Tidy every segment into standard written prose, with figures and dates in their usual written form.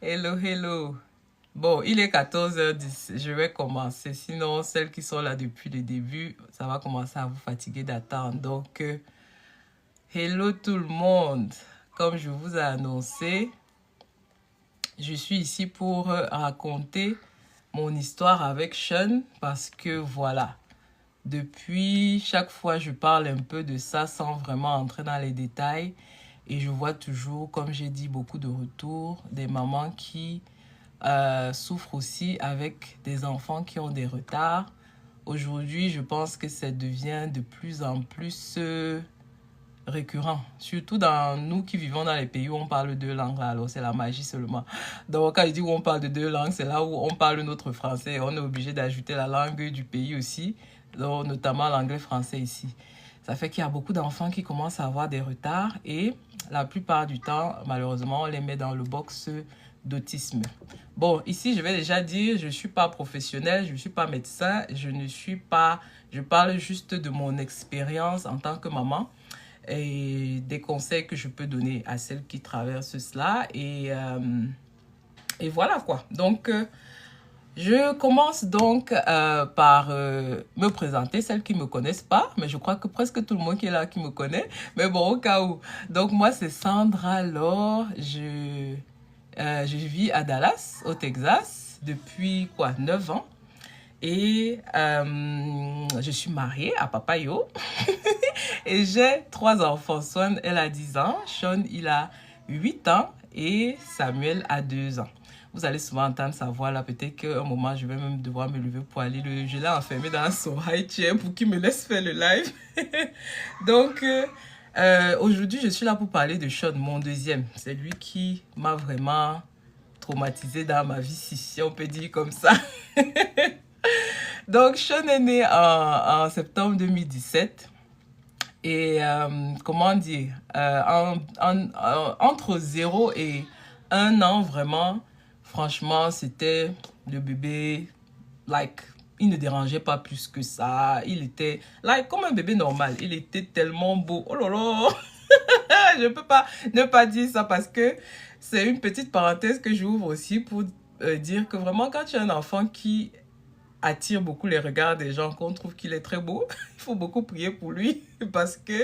Hello, hello. Bon, il est 14h10. Je vais commencer. Sinon, celles qui sont là depuis le début, ça va commencer à vous fatiguer d'attendre. Donc, hello tout le monde. Comme je vous ai annoncé, je suis ici pour raconter mon histoire avec Sean parce que voilà, depuis chaque fois, je parle un peu de ça sans vraiment entrer dans les détails. Et je vois toujours, comme j'ai dit, beaucoup de retours des mamans qui souffrent aussi avec des enfants qui ont des retards. Aujourd'hui, je pense que ça devient de plus en plus récurrent, surtout dans nous qui vivons dans les pays où on parle deux langues. Alors, c'est la magie seulement. Donc, quand je dis où on parle de deux langues, c'est là où on parle notre français. On est obligé d'ajouter la langue du pays aussi, donc, notamment l'anglais français ici. Ça fait qu'il y a beaucoup d'enfants qui commencent à avoir des retards et la plupart du temps, malheureusement, on les met dans le box d'autisme. Bon, ici, je vais déjà dire, je ne suis pas professionnelle, je ne suis pas médecin, je parle juste de mon expérience en tant que maman et des conseils que je peux donner à celles qui traversent cela. Et voilà quoi. Donc, je commence donc par me présenter, celles qui ne me connaissent pas, mais je crois que presque tout le monde qui est là qui me connaît. Mais bon, au cas où. Donc, moi, c'est Sandra Laure. Je vis à Dallas, au Texas, depuis quoi, 9 ans. Et je suis mariée à Papayo. Et j'ai 3 enfants. Swan, elle a 10 ans. Sean, il a 8 ans. Et Samuel a 2 ans. Vous allez souvent entendre sa voix là. Peut-être qu'à un moment, je vais même devoir me lever pour aller le... Je l'ai enfermé dans son high chair pour qu'il me laisse faire le live. Donc, aujourd'hui, je suis là pour parler de Sean, mon deuxième. C'est lui qui m'a vraiment traumatisé dans ma vie, si on peut dire comme ça. Donc, Sean est né en septembre 2017. Et comment dire, entre 0 et 1 an, vraiment, franchement, c'était le bébé, like, il ne dérangeait pas plus que ça. Il était, like, comme un bébé normal. Il était tellement beau. Oh là là, je ne peux pas ne pas dire ça parce que c'est une petite parenthèse que j'ouvre aussi pour dire que vraiment, quand tu as un enfant qui attire beaucoup les regards des gens, qu'on trouve qu'il est très beau, il faut beaucoup prier pour lui parce que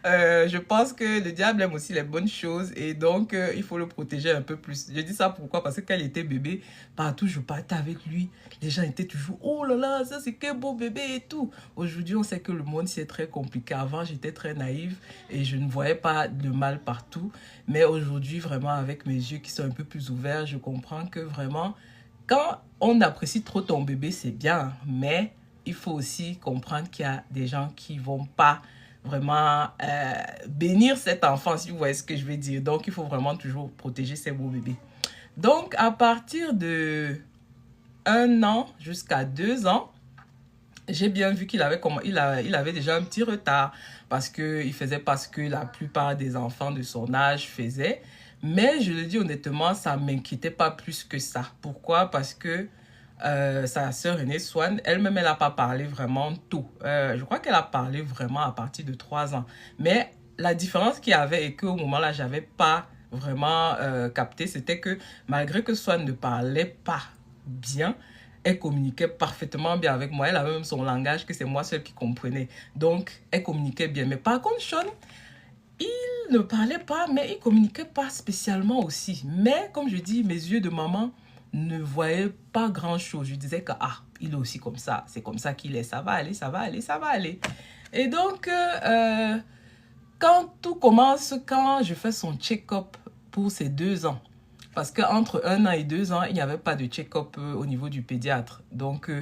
je pense que le diable aime aussi les bonnes choses et donc il faut le protéger un peu plus. Je dis ça pourquoi? Parce que quand il était bébé, partout je partais avec lui, les gens étaient toujours oh là là, ça c'est quel beau bébé et tout. Aujourd'hui, on sait que le monde c'est très compliqué. Avant, j'étais très naïve et je ne voyais pas de mal partout, mais aujourd'hui, vraiment avec mes yeux qui sont un peu plus ouverts, je comprends que vraiment quand on apprécie trop ton bébé, c'est bien, mais il faut aussi comprendre qu'il y a des gens qui vont pas vraiment bénir cet enfant, si vous voyez ce que je veux dire. Donc, il faut vraiment toujours protéger ces beaux bébés. Donc, à partir de 1 an jusqu'à 2 ans, j'ai bien vu qu'il avait, il avait déjà un petit retard parce qu'il faisait pas ce que la plupart des enfants de son âge faisaient. Mais je le dis honnêtement, ça ne m'inquiétait pas plus que ça. Pourquoi? Parce que sa sœur aînée, Swan, elle-même, elle n'a pas parlé vraiment tôt. Je crois qu'elle a parlé vraiment à partir de 3 ans. Mais la différence qu'il y avait et qu'au moment-là, je n'avais pas vraiment capté, c'était que malgré que Swan ne parlait pas bien, elle communiquait parfaitement bien avec moi. Elle avait même son langage que c'est moi seule qui comprenais. Donc, elle communiquait bien. Mais par contre, Sean, il ne parlait pas, mais il communiquait pas spécialement aussi. Mais, comme je dis, mes yeux de maman ne voyaient pas grand-chose. Je disais que, ah, il est aussi comme ça. C'est comme ça qu'il est. Ça va aller, ça va aller, ça va aller. Et donc, quand tout commence, quand je fais son check-up pour ses 2 ans, parce qu'entre 1 an et 2 ans, il n'y avait pas de check-up au niveau du pédiatre. Donc,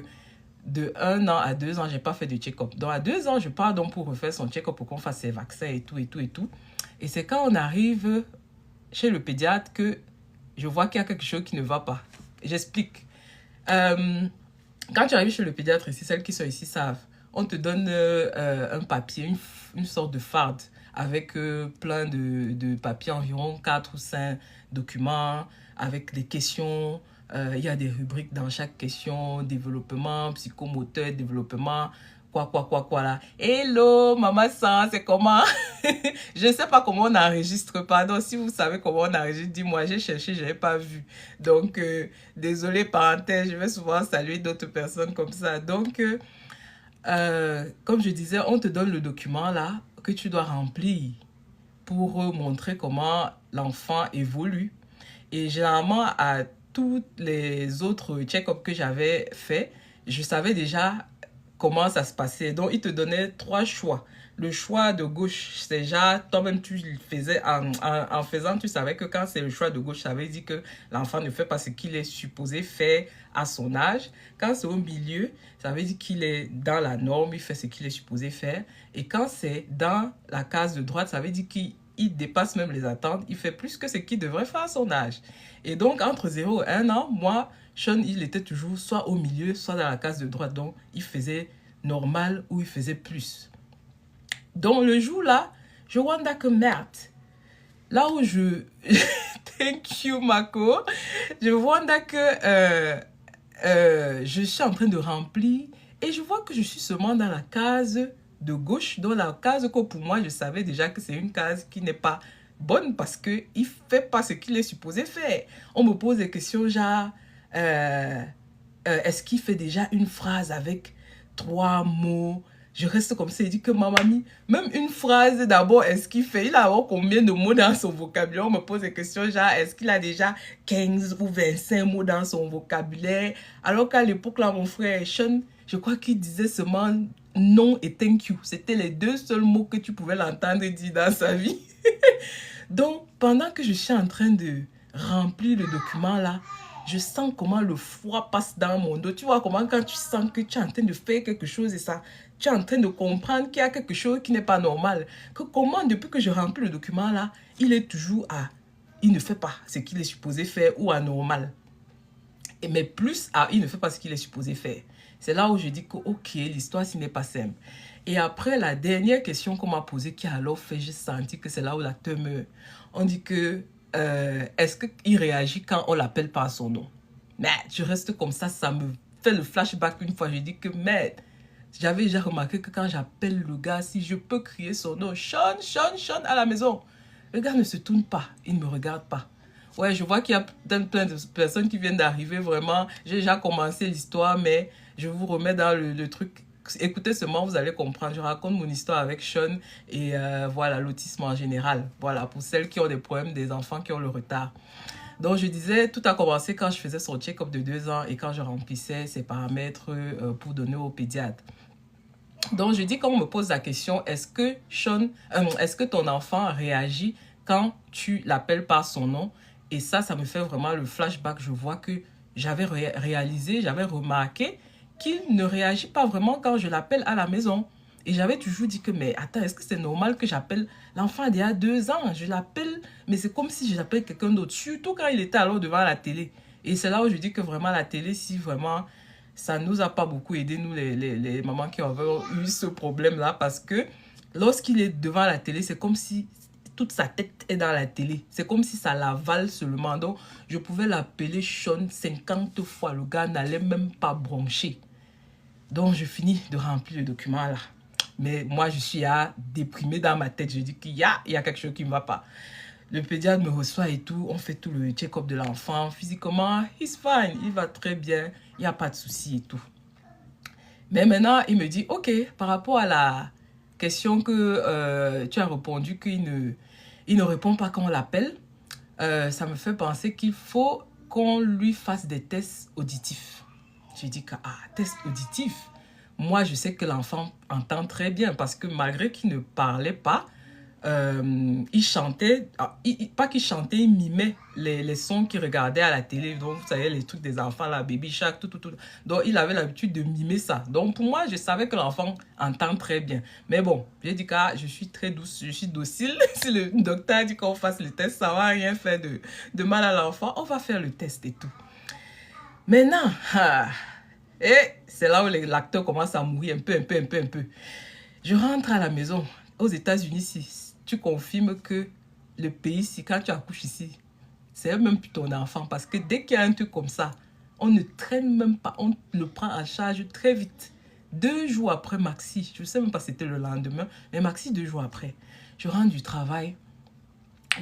de 1 an à 2 ans, je n'ai pas fait de check-up. Donc, à 2 ans, je pars donc pour refaire son check-up pour qu'on fasse ses vaccins et tout, et tout, et tout. Et c'est quand on arrive chez le pédiatre que je vois qu'il y a quelque chose qui ne va pas. J'explique. Quand tu arrives chez le pédiatre ici, celles qui sont ici savent, on te donne un papier, une sorte de farde avec plein de papiers, environ 4 ou 5 documents, avec des questions. Il y a des rubriques dans chaque question, développement, psychomoteur, développement, quoi là. Hello, maman San, c'est comment? Je ne sais pas comment on enregistre, pardon. Si vous savez comment on enregistre, dis-moi, j'ai cherché, je n'avais pas vu. Donc, désolé, parenthèse, je vais souvent saluer d'autres personnes comme ça. Donc, comme je disais, on te donne le document là que tu dois remplir pour montrer comment l'enfant évolue. Et généralement, à tous les autres check-up que j'avais fait, je savais déjà comment ça se passait. Donc, il te donnait 3 choix. Le choix de gauche, c'est déjà, toi-même, tu le faisais, en faisant, tu savais que quand c'est le choix de gauche, ça veut dire que l'enfant ne fait pas ce qu'il est supposé faire à son âge. Quand c'est au milieu, ça veut dire qu'il est dans la norme, il fait ce qu'il est supposé faire. Et quand c'est dans la case de droite, ça veut dire qu'il dépasse même les attentes, il fait plus que ce qu'il devrait faire à son âge. Et donc, entre 0 et 1 an, moi, Sean, il était toujours soit au milieu, soit dans la case de droite. Donc, il faisait normal ou il faisait plus. Donc, le jour là, je vois que merde. Là où je... Thank you, Mako. Je vois que je suis en train de remplir et je vois que je suis seulement dans la case de gauche. Dans la case que pour moi, je savais déjà que c'est une case qui n'est pas bonne parce qu'il ne fait pas ce qu'il est supposé faire. On me pose des questions genre, est-ce qu'il fait déjà une phrase avec 3 mots? Je reste comme ça, il dit que ma mamie, même une phrase d'abord, est-ce qu'il fait? Il a combien de mots dans son vocabulaire? On me pose des questions genre, est-ce qu'il a déjà 15 ou 25 mots dans son vocabulaire? Alors qu'à l'époque, là, mon frère Sean, je crois qu'il disait seulement non et thank you. C'était les 2 seuls mots que tu pouvais l'entendre dire dans sa vie. Donc, pendant que je suis en train de remplir le document là, je sens comment le froid passe dans mon dos. Tu vois comment quand tu sens que tu es en train de faire quelque chose et ça, tu es en train de comprendre qu'il y a quelque chose qui n'est pas normal. Que comment, depuis que je remplis le document là, il est toujours à... Il ne fait pas ce qu'il est supposé faire ou à normal. Mais plus à il ne fait pas ce qu'il est supposé faire. C'est là où je dis que ok, l'histoire, ce n'est pas simple. Et après, la dernière question qu'on m'a posée, qui a alors fait, j'ai senti que c'est là où l'acteur meurt. On dit que, est-ce qu'il réagit quand on l'appelle par son nom? Mais je reste comme ça me fait le flashback une fois. Je dis que, merde, j'avais déjà remarqué que quand j'appelle le gars, si je peux crier son nom, Sean, Sean, Sean, à la maison, le gars ne se tourne pas, il ne me regarde pas. Ouais, je vois qu'il y a plein de personnes qui viennent d'arriver, vraiment. J'ai déjà commencé l'histoire, mais je vous remets dans le truc. Écoutez seulement, vous allez comprendre. Je raconte mon histoire avec Sean et voilà, l'autisme en général. Voilà, pour celles qui ont des problèmes, des enfants qui ont le retard. Donc, je disais, tout a commencé quand je faisais son check-up de 2 ans et quand je remplissais ses paramètres pour donner au pédiatre. Donc, je dis, quand on me pose la question, est-ce que Sean, est-ce que ton enfant réagit quand tu l'appelles par son nom? Et ça me fait vraiment le flashback. Je vois que j'avais réalisé, j'avais remarqué qu'il ne réagit pas vraiment quand je l'appelle à la maison. Et j'avais toujours dit que, mais attends, est-ce que c'est normal que j'appelle l'enfant d'il y a 2 ans? Je l'appelle, mais c'est comme si j'appelle quelqu'un d'autre, surtout quand il était alors devant la télé. Et c'est là où je dis que vraiment la télé, si vraiment, ça ne nous a pas beaucoup aidé, nous les mamans qui ont eu ce problème-là, parce que lorsqu'il est devant la télé, c'est comme si toute sa tête est dans la télé. C'est comme si ça l'avale seulement. Donc, je pouvais l'appeler Sean 50 fois. Le gars n'allait même pas broncher. Donc, je finis de remplir le document là. Mais moi, je suis déprimée dans ma tête. Je dis qu'il y a quelque chose qui ne va pas. Le pédiatre me reçoit et tout. On fait tout le check-up de l'enfant. Physiquement, he's fine. Il va très bien. Il n'y a pas de souci et tout. Mais maintenant, il me dit, ok, par rapport à la question que tu as répondu, il ne répond pas quand on l'appelle, ça me fait penser qu'il faut qu'on lui fasse des tests auditifs. Je dis que, test auditif, moi je sais que l'enfant entend très bien parce que malgré qu'il ne parlait pas, il chantait, pas qu'il chantait, il mimait les sons qu'il regardait à la télé. Donc, vous savez, les trucs des enfants, là, Baby Shark, tout. Donc, il avait l'habitude de mimer ça. Donc, pour moi, je savais que l'enfant entend très bien. Mais bon, j'ai dit que je suis très douce, je suis docile. Si le docteur dit qu'on fasse le test, ça ne va rien faire de mal à l'enfant. On va faire le test et tout. Maintenant, et c'est là où l'acteur commence à mourir un peu. Je rentre à la maison. Aux États-Unis, si tu confirmes que le pays, si quand tu accouches ici, c'est même plus ton enfant. Parce que dès qu'il y a un truc comme ça, on ne traîne même pas. On le prend en charge très vite. 2 jours après Maxi, je ne sais même pas si c'était le lendemain, mais Maxi 2 jours après, je rentre du travail,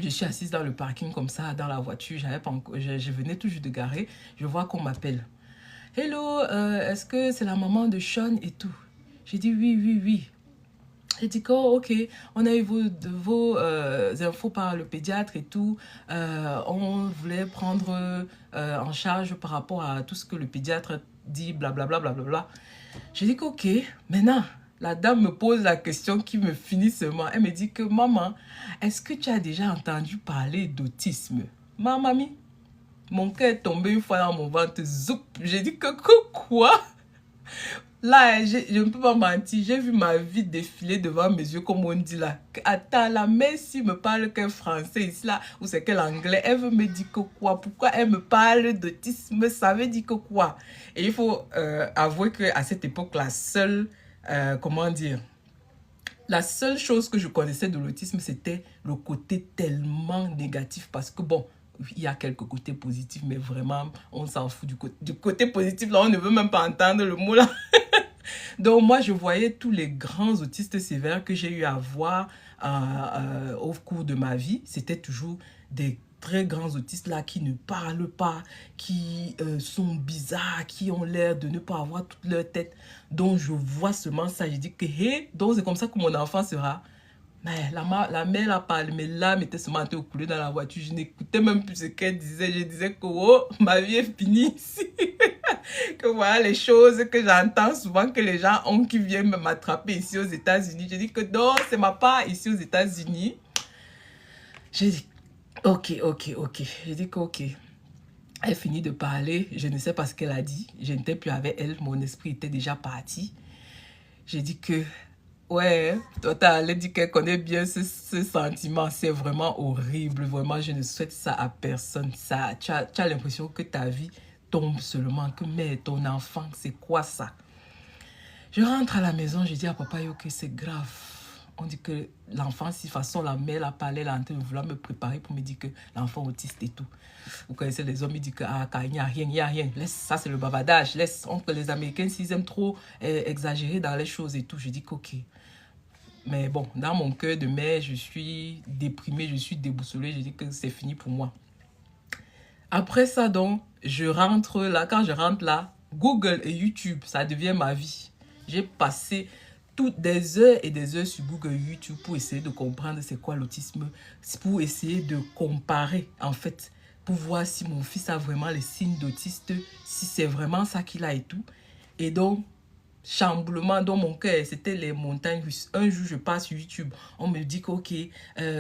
je suis assise dans le parking comme ça, dans la voiture, je venais tout juste de garer, je vois qu'on m'appelle. Hello, est-ce que c'est la maman de Sean et tout? J'ai dit oui, oui, oui. J'ai dit que, oh, ok, on a eu vos infos par le pédiatre et tout. On voulait prendre en charge par rapport à tout ce que le pédiatre dit, blablabla, blablabla. J'ai dit que, ok, maintenant, la dame me pose la question qui me finit seulement. Elle me dit que, maman, est-ce que tu as déjà entendu parler d'autisme? Ma mamie, mon cœur est tombé une fois dans mon ventre, zoup. J'ai dit que quoi? Là, je ne peux pas mentir, j'ai vu ma vie défiler devant mes yeux, comme on dit là. Attends, la mère, s'il me parle qu'un français ici, là, ou c'est quel anglais, elle veut me dire que quoi? Pourquoi elle me parle d'autisme? Ça veut dire que quoi? Et il faut avouer qu'à cette époque, la seule, comment dire, la seule chose que je connaissais de l'autisme, c'était le côté tellement négatif. Parce que bon, il y a quelques côtés positifs, mais vraiment, on s'en fout du côté positif. Là, on ne veut même pas entendre le mot là. Donc, moi, je voyais tous les grands autistes sévères que j'ai eu à voir au cours de ma vie. C'était toujours des très grands autistes là qui ne parlent pas, qui sont bizarres, qui ont l'air de ne pas avoir toute leur tête. Donc, je vois seulement ça. Je dis que, hé, donc c'est comme ça que mon enfant sera. Mais la mère a parlé, mais là, m'était seulement couler dans la voiture. Je n'écoutais même plus ce qu'elle disait. Je disais que, oh, ma vie est finie ici. Que voilà les choses que j'entends souvent que les gens ont qui viennent m'attraper ici aux États-Unis. Je dis que non, c'est ma part ici aux États-Unis. J'ai dit, ok. J'ai dit que ok. Elle finit de parler. Je ne sais pas ce qu'elle a dit. Je n'étais plus avec elle. Mon esprit était déjà parti. J'ai dit que ouais, toi, elle a dit qu'elle connaît bien ce sentiment. C'est vraiment horrible. Vraiment, je ne souhaite ça à personne. Ça, tu as l'impression que ta vie tombe seulement. Que, mais ton enfant, c'est quoi ça? Je rentre à la maison, je dis à papa, ok, c'est grave. On dit que l'enfant, si de toute façon la mère a parlé, elle est en train de vouloir me préparer pour me dire que l'enfant autiste et tout. Vous connaissez les hommes, ils disent que ah, il n'y a rien, il n'y a rien. Laisse, ça c'est le bavardage. Laisse, les Américains, s'ils aiment trop exagérer dans les choses et tout, je dis qu'ok. Mais bon, dans mon cœur de mère, je suis déprimée, je suis déboussolée, je dis que c'est fini pour moi. Après ça, donc, je rentre là, quand je rentre là, Google et YouTube, ça devient ma vie. J'ai passé toutes des heures et des heures sur Google et YouTube pour essayer de comprendre c'est quoi l'autisme, pour essayer de comparer, en fait, pour voir si mon fils a vraiment les signes d'autiste, si c'est vraiment ça qu'il a et tout. Et donc, chamboulement dans mon cœur, c'était les montagnes russes. Un jour, je passe sur YouTube, on me dit que, ok,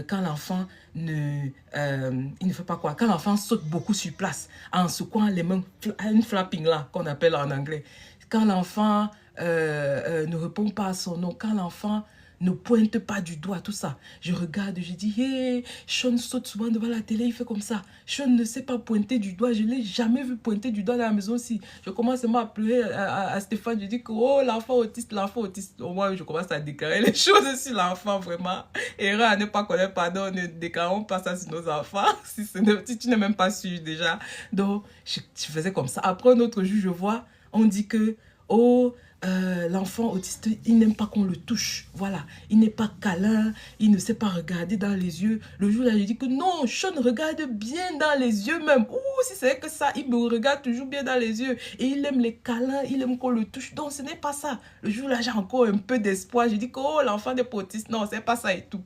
quand l'enfant il ne fait pas quoi, quand l'enfant saute beaucoup sur place, en secouant les mains, une flapping là, qu'on appelle en anglais, quand l'enfant ne répond pas à son nom, quand l'enfant ne pointe pas du doigt, tout ça. Je regarde, je dis, hey, Sean saute souvent devant la télé, il fait comme ça. Sean ne sait pas pointer du doigt, je ne l'ai jamais vu pointer du doigt dans la maison aussi. Je commence à pleurer à Stéphane, je dis que, oh, l'enfant autiste, l'enfant autiste. Au moins, je commence à déclarer les choses sur l'enfant, vraiment. Erreur à ne pas connaître, pardon, ne déclarons pas ça sur nos enfants, si tu n'es même pas sûr déjà. Donc, je faisais comme ça. Après, un autre jour, je vois, on dit que, oh, l'enfant autiste, il n'aime pas qu'on le touche. Voilà, il n'est pas câlin, il ne sait pas regarder dans les yeux. Le jour-là, je dis que non, Sean regarde bien dans les yeux même. Ouh, si c'est que ça, il me regarde toujours bien dans les yeux. Et il aime les câlins, il aime qu'on le touche. Donc, ce n'est pas ça. Le jour-là, j'ai encore un peu d'espoir. Je dis que, oh, l'enfant n'est pas autiste. Non, c'est pas ça et tout.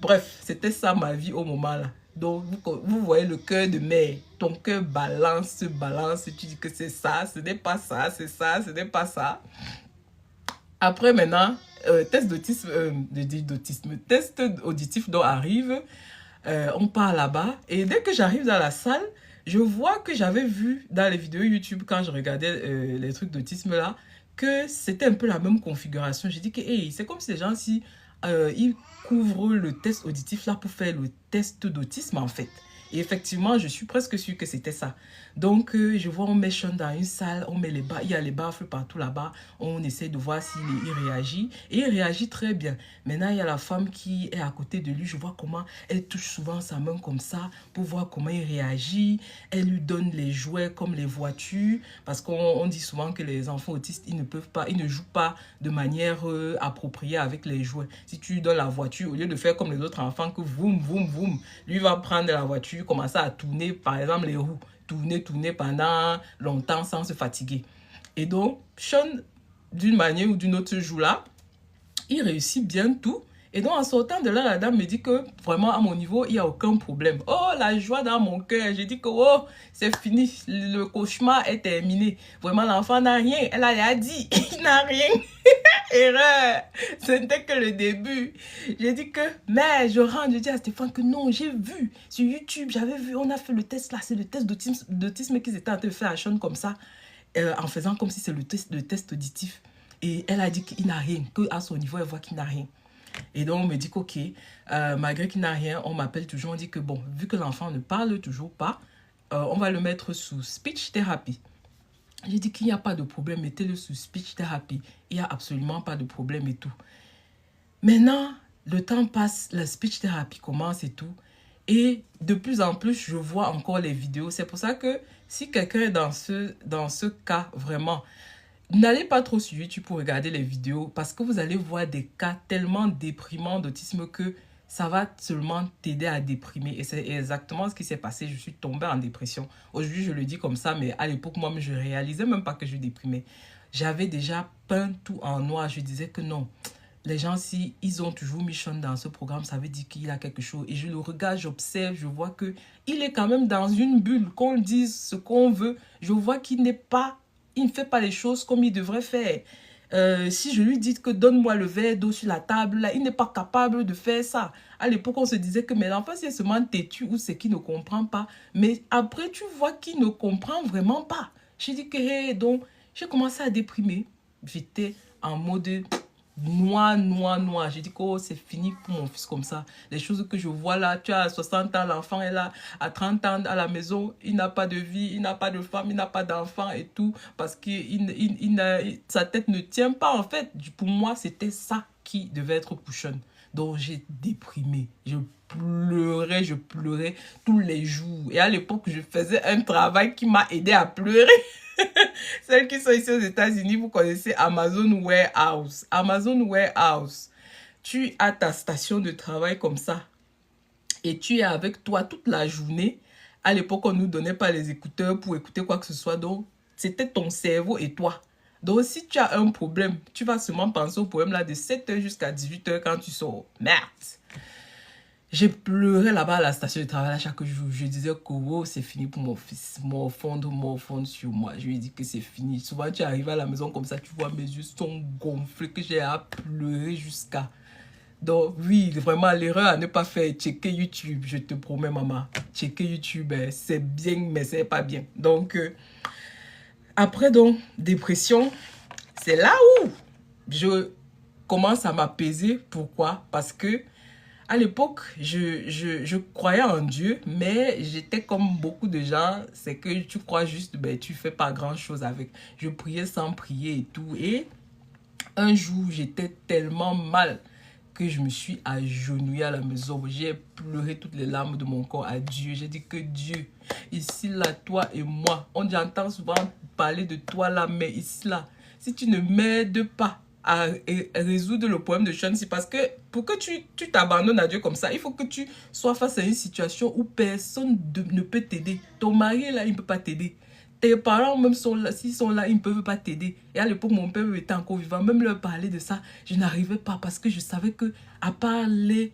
Bref, c'était ça ma vie au moment là. Donc, vous voyez le cœur de mère. Ton cœur balance. Tu dis que c'est ça, ce n'est pas ça, c'est ça, ce n'est pas ça. Après, maintenant, test d'autisme, test auditif dont arrive. On part là-bas. Et dès que j'arrive dans la salle, je vois que j'avais vu dans les vidéos YouTube, quand je regardais les trucs d'autisme là, que c'était un peu la même configuration. J'ai dit que hey, c'est comme si les gens, si ils couvrent le test auditif là pour faire le test d'autisme en fait. Et effectivement, je suis presque sûre que c'était ça. Donc, je vois, on met Sean dans une salle, on met les il y a les baffles partout là-bas. On essaie de voir s'il il réagit. Et il réagit très bien. Maintenant, il y a la femme qui est à côté de lui. Je vois comment elle touche souvent sa main comme ça pour voir comment il réagit. Elle lui donne les jouets comme les voitures. Parce qu'on dit souvent que les enfants autistes, ils ne jouent pas de manière appropriée avec les jouets. Si tu lui donnes la voiture, au lieu de faire comme les autres enfants, que voum, voum, voum, lui va prendre la voiture, commencer à tourner, par exemple, les roues. Tourner pendant longtemps sans se fatiguer. Et donc, Sean, d'une manière ou d'une autre, ce jour-là, il réussit bien tout. Et donc, en sortant de là, la dame me dit que vraiment, à mon niveau, il n'y a aucun problème. Oh, la joie dans mon cœur. J'ai dit que, oh, c'est fini. Le cauchemar est terminé. Vraiment, l'enfant n'a rien. Elle a dit, il n'a rien. Erreur. Ce n'était que le début. J'ai dit que, mais je rentre, je dis à Stéphane que non, j'ai vu sur YouTube, j'avais vu, on a fait le test là, c'est le test d'autisme qu'ils étaient en train de faire à Sean comme ça, en faisant comme si c'est le test auditif. Et elle a dit qu'il n'a rien, qu'à son niveau, elle voit qu'il n'a rien. Et donc, on me dit qu'ok, malgré qu'il n'a rien, on m'appelle toujours, on dit que bon, vu que l'enfant ne parle toujours pas, on va le mettre sous speech therapy. J'ai dit qu'il n'y a pas de problème, mettez-le sous speech therapy. Il n'y a absolument pas de problème et tout. Maintenant, le temps passe, la speech therapy commence et tout. Et de plus en plus, je vois encore les vidéos. C'est pour ça que si quelqu'un est dans ce cas, vraiment, n'allez pas trop sur YouTube pour regarder les vidéos parce que vous allez voir des cas tellement déprimants d'autisme que ça va seulement t'aider à déprimer. Et c'est exactement ce qui s'est passé. Je suis tombée en dépression. Aujourd'hui, je le dis comme ça, mais à l'époque, moi, je ne réalisais même pas que je déprimais. J'avais déjà peint tout en noir. Je disais que non. Les gens, si ils ont toujours mis Sean dans ce programme, ça veut dire qu'il a quelque chose. Et je le regarde, j'observe, je vois que il est quand même dans une bulle. Qu'on dise ce qu'on veut, je vois qu'il n'est pas, il ne fait pas les choses comme il devrait faire. Si je lui dis que donne-moi le verre d'eau sur la table, là, il n'est pas capable de faire ça. À l'époque, on se disait que mais l'enfant, c'est seulement têtu ou c'est qu'il ne comprend pas. Mais après, tu vois qu'il ne comprend vraiment pas. J'ai dit que, hey, donc, j'ai commencé à déprimer. J'étais en mode noir, noir, noir. J'ai dit que oh, c'est fini pour mon fils comme ça. Les choses que je vois là, tu as 60 ans, l'enfant est là, à 30 ans à la maison, il n'a pas de vie, il n'a pas de femme, il n'a pas d'enfant et tout, parce que sa tête ne tient pas en fait. Pour moi, c'était ça qui devait être Pouchon. Donc j'ai déprimé, je pleurais tous les jours. Et à l'époque, je faisais un travail qui m'a aidé à pleurer. Celles qui sont ici aux États-Unis, vous connaissez Amazon Warehouse. Amazon Warehouse. Tu as ta station de travail comme ça. Et tu es avec toi toute la journée. À l'époque, on ne nous donnait pas les écouteurs pour écouter quoi que ce soit. Donc, c'était ton cerveau et toi. Donc, si tu as un problème, tu vas seulement penser au problème là de 7h jusqu'à 18h quand tu sors. Merde! J'ai pleuré là-bas à la station de travail à chaque jour. Je disais que oh, c'est fini pour mon fils. Morfondre sur moi. Je lui ai dit que c'est fini. Souvent, tu arrives à la maison comme ça, tu vois mes yeux sont gonflés, que j'ai à pleurer jusqu'à... Donc oui, vraiment, l'erreur à ne pas faire, checker YouTube. Je te promets, maman. Checker YouTube, c'est bien, mais c'est pas bien. Donc, après, donc, dépression, c'est là où je commence à m'apaiser. Pourquoi? Parce que à l'époque, je croyais en Dieu, mais j'étais comme beaucoup de gens, c'est que tu crois juste, ben, tu fais pas grand-chose avec. Je priais sans prier et tout. Et un jour, j'étais tellement mal que je me suis agenouillée à la maison. J'ai pleuré toutes les larmes de mon corps à Dieu. J'ai dit que Dieu, ici, là, toi et moi, j'entend souvent parler de toi là, mais ici, là, si tu ne m'aides pas à résoudre le problème de Sean, c'est parce que pour que tu t'abandonnes à Dieu comme ça, il faut que tu sois face à une situation où personne ne peut t'aider. Ton mari là, il ne peut pas t'aider. Tes parents même sont là, s'ils sont là, ils ne peuvent pas t'aider. Et à l'époque, mon père était encore vivant. Même leur parler de ça, je n'arrivais pas parce que je savais que à part les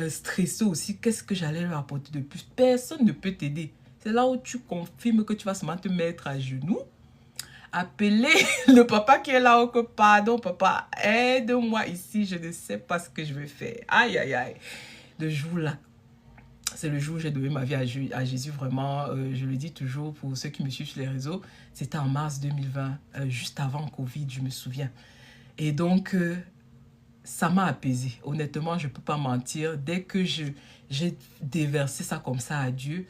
stresser aussi, qu'est-ce que j'allais leur apporter de plus? Personne ne peut t'aider. C'est là où tu confirmes que tu vas seulement te mettre à genoux, appeler le papa qui est là, que pardon papa, aide-moi ici, je ne sais pas ce que je vais faire. Aïe, aïe, aïe. Le jour là, c'est le jour où j'ai donné ma vie à Jésus, vraiment, je le dis toujours pour ceux qui me suivent sur les réseaux, c'était en mars 2020, juste avant Covid, je me souviens. Et donc, ça m'a apaisé. Honnêtement, je ne peux pas mentir. Dès que j'ai déversé ça comme ça à Dieu,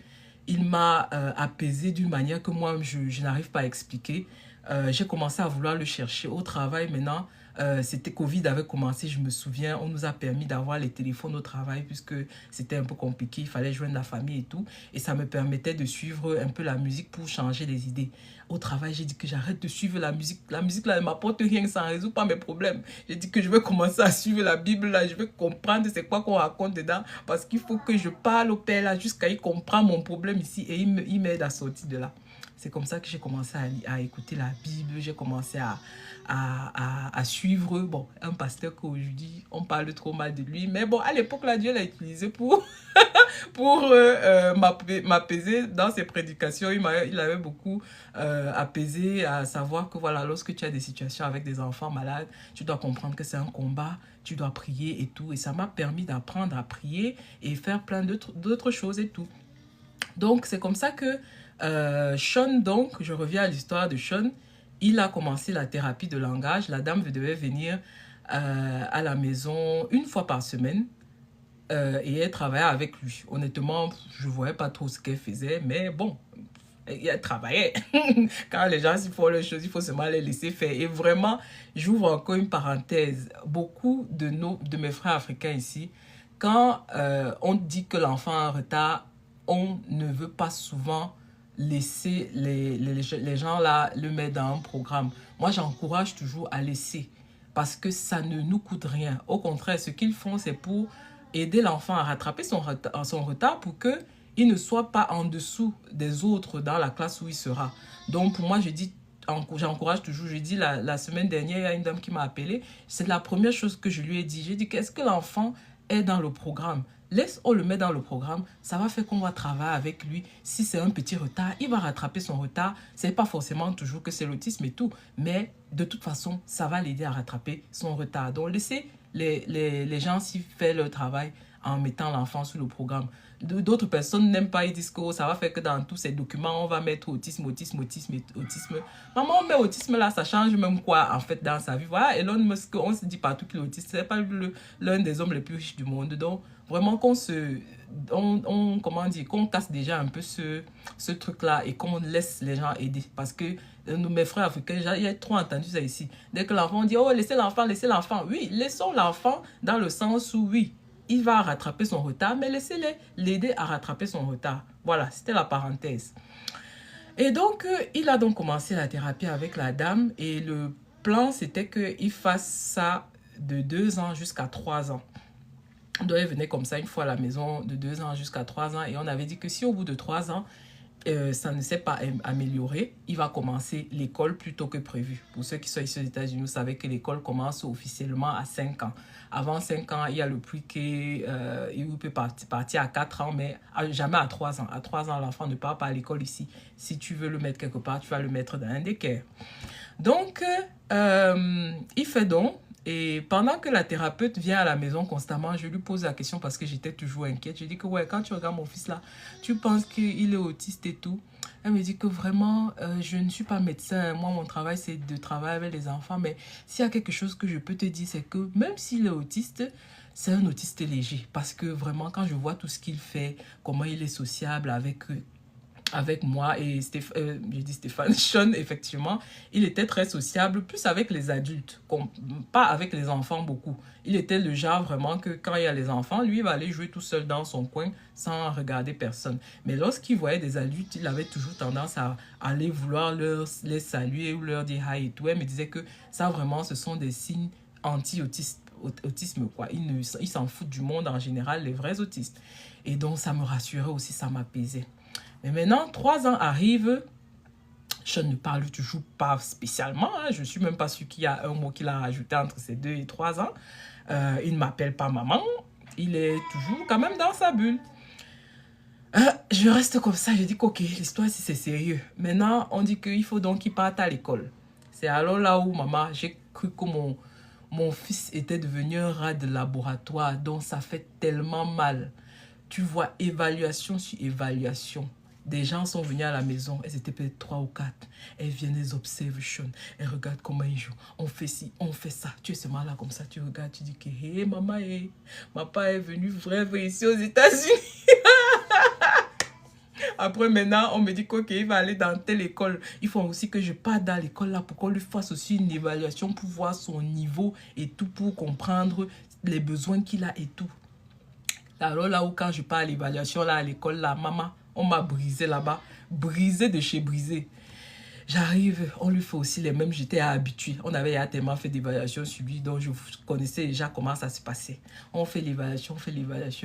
il m'a apaisé d'une manière que moi, je n'arrive pas à expliquer. J'ai commencé à vouloir le chercher au travail maintenant. C'était Covid avait commencé, je me souviens, on nous a permis d'avoir les téléphones au travail puisque c'était un peu compliqué, il fallait joindre la famille et tout. Et ça me permettait de suivre un peu la musique pour changer les idées. Au travail, j'ai dit que j'arrête de suivre la musique. La musique, là, ne m'apporte rien, ça ne résout pas mes problèmes. J'ai dit que je vais commencer à suivre la Bible, là, je vais comprendre c'est quoi qu'on raconte dedans parce qu'il faut que je parle au Père, là, jusqu'à il comprendre mon problème ici et il m'aide à sortir de là. C'est comme ça que j'ai commencé à écouter la Bible, j'ai commencé à suivre bon, un pasteur qu'aujourd'hui, on parle trop mal de lui. Mais bon, à l'époque, là, Dieu l'a utilisé pour, m'apaiser dans ses prédications. Il avait beaucoup apaisé à savoir que voilà, lorsque tu as des situations avec des enfants malades, tu dois comprendre que c'est un combat, tu dois prier et tout. Et ça m'a permis d'apprendre à prier et faire plein d'autres choses et tout. Donc, c'est comme ça que Sean, donc, je reviens à l'histoire de Sean, il a commencé la thérapie de langage. La dame devait venir à la maison une fois par semaine et elle travaillait avec lui. Honnêtement, je ne voyais pas trop ce qu'elle faisait, mais bon, elle travaillait. Quand les gens font les choses, il faut seulement les laisser faire. Et vraiment, j'ouvre encore une parenthèse. Beaucoup de mes frères africains ici, quand on dit que l'enfant a un retard, on ne veut pas souvent laisser les gens là le mettre dans un programme. Moi, j'encourage toujours à laisser parce que ça ne nous coûte rien. Au contraire, ce qu'ils font, c'est pour aider l'enfant à rattraper son retard pour qu'il ne soit pas en dessous des autres dans la classe où il sera. Donc, pour moi, j'encourage toujours. Je dis, la semaine dernière, il y a une dame qui m'a appelé. C'est la première chose que je lui ai dit. J'ai dit, qu'est-ce que l'enfant est dans le programme? On le met dans le programme, ça va faire qu'on va travailler avec lui. Si c'est un petit retard, il va rattraper son retard. Ce n'est pas forcément toujours que c'est l'autisme et tout, mais de toute façon, ça va l'aider à rattraper son retard. Donc, laissez les gens s'y faire leur travail en mettant l'enfant sur le programme. D'autres personnes n'aiment pas, ils disent que ça va faire que dans tous ces documents, on va mettre autisme, autisme, autisme, autisme. Maman, on met autisme là, ça change même quoi en fait dans sa vie. Voilà, Elon Musk, on se dit partout qu'il est autiste. Ce n'est pas l'un des hommes les plus riches du monde. Donc, vraiment qu'on qu'on casse déjà un peu ce truc-là et qu'on laisse les gens aider. Parce que mes frères africains, il y a trop entendu ça ici. Dès que l'enfant dit, oh, laissez l'enfant, laissez l'enfant. Oui, laissons l'enfant dans le sens où, oui, il va rattraper son retard, mais laissez-les l'aider à rattraper son retard. Voilà, c'était la parenthèse. Et donc, il a donc commencé la thérapie avec la dame et le plan, c'était qu'il fasse ça de 2 ans jusqu'à 3 ans. Donc, elle venait comme ça une fois à la maison de 2 ans jusqu'à 3 ans et on avait dit que si au bout de 3 ans, ça ne s'est pas amélioré, il va commencer l'école plus tôt que prévu. Pour ceux qui sont ici aux États-Unis, vous savez que l'école commence officiellement à 5 ans. Avant 5 ans, il y a le pre-K, il peut partir à 4 ans, mais jamais à 3 ans. À 3 ans, l'enfant ne part pas à l'école ici. Si tu veux le mettre quelque part, tu vas le mettre dans un daycare. Donc, il fait donc. Et pendant que la thérapeute vient à la maison constamment, je lui pose la question parce que j'étais toujours inquiète. Je dis que ouais, quand tu regardes mon fils là, tu penses qu'il est autiste et tout. Elle me dit que vraiment, je ne suis pas médecin. Moi, mon travail, c'est de travailler avec les enfants. Mais s'il y a quelque chose que je peux te dire, c'est que même s'il est autiste, c'est un autiste léger. Parce que vraiment, quand je vois tout ce qu'il fait, comment il est sociable avec moi et j'ai dit Stéphane, Sean, effectivement, il était très sociable, plus avec les adultes, pas avec les enfants beaucoup. Il était le genre vraiment que quand il y a les enfants, lui, il va aller jouer tout seul dans son coin sans regarder personne. Mais lorsqu'il voyait des adultes, il avait toujours tendance à aller vouloir les saluer ou leur dire hi et tout. Elle me disait que ça, vraiment, ce sont des signes anti-autisme, quoi. Ils s'en foutent du monde en général, les vrais autistes. Et donc, ça me rassurait aussi, ça m'apaisait. Mais maintenant, 3 ans arrivent, je ne parle toujours pas spécialement, hein, je ne suis même pas sûre qu'il y a un mot qu'il a rajouté entre ces 2 et 3 ans. Il ne m'appelle pas maman, il est toujours quand même dans sa bulle. Je reste comme ça, je dis qu'ok, l'histoire c'est sérieux. Maintenant, on dit qu'il faut donc qu'il parte à l'école. C'est alors là où maman, j'ai cru que mon fils était devenu un rat de laboratoire, donc ça fait tellement mal. Tu vois, évaluation sur évaluation. des gens sont venus à la maison, elles étaient peut-être 3 ou 4. Elles viennent, elles observent Sean, elles regardent comment il joue. On fait ci, on fait ça. Tu es seulement là comme ça, tu regardes, tu dis que hé, maman, papa est venu vrai ici aux États-Unis. Après, maintenant, on me dit qu'il va aller dans telle école. Il faut aussi que je parte dans l'école là pour qu'on lui fasse aussi une évaluation pour voir son niveau et tout, pour comprendre les besoins qu'il a et tout. Alors là où quand je pars à l'évaluation là à l'école là, maman, on m'a brisé là-bas. Brisé de chez brisé. J'arrive, on lui fait aussi les mêmes, j'étais habituée. On avait tellement fait d'évaluation sur lui, donc je connaissais déjà comment ça se passait. On fait l'évaluation